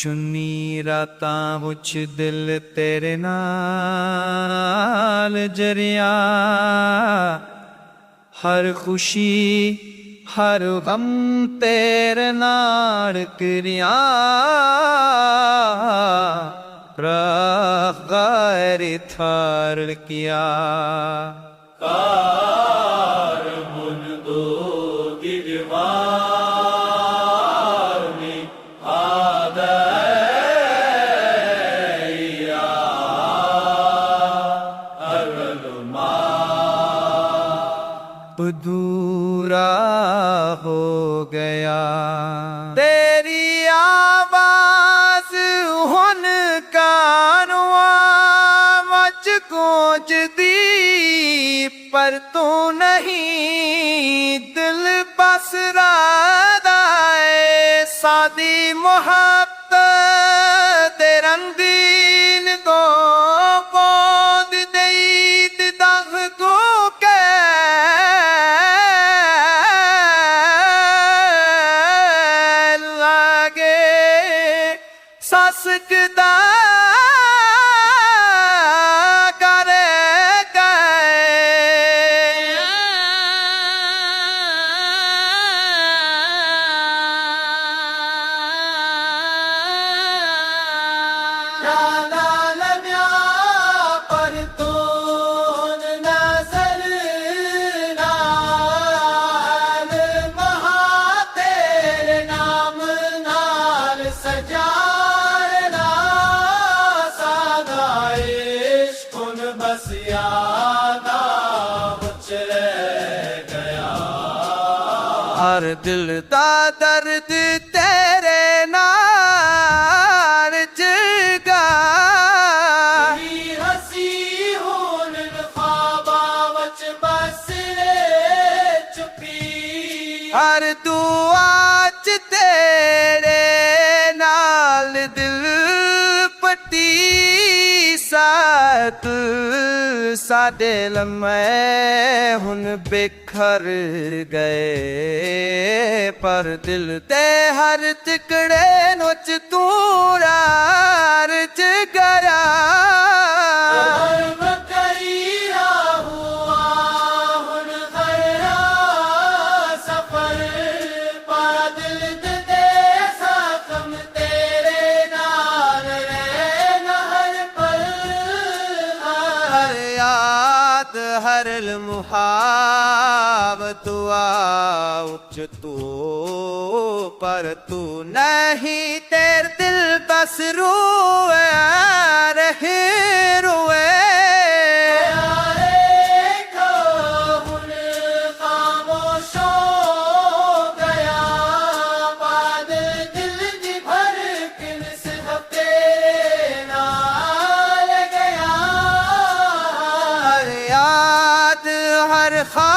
चुन्नी रातां विच दिल तेरे नाल जरिया, हर खुशी हर गम तेरे नाल करिया। रख गैर थार किया कार मुन दो गिरवार में आदया अरलमा अधूरा हो गया। तेरी आवाज हुन कानवा मच गूंजदी, पर तू नहीं दिल बस रादाए। सादी मोहब्बत दे रंगीन दो बोंद देईद दग को के लागे ससकदा हर दिल दा दर्द तेरे नाल जगा। हसी होन ख्वाबा वच बस चुपी, हर दुआ च तेरे नाल दिल पट्टी साथ। साडे लम्हे हुन बिखर गए, पर दिल ते हर टुकड़े नोच तू रार च गया। हर मुहावत उच तू, पर तू नहीं तेरे दिल बस रोए रहे रोए। खामोश हो गया बादल दिल की धड़कन सिर्फ तेरे नाल गया। हर याद हर खा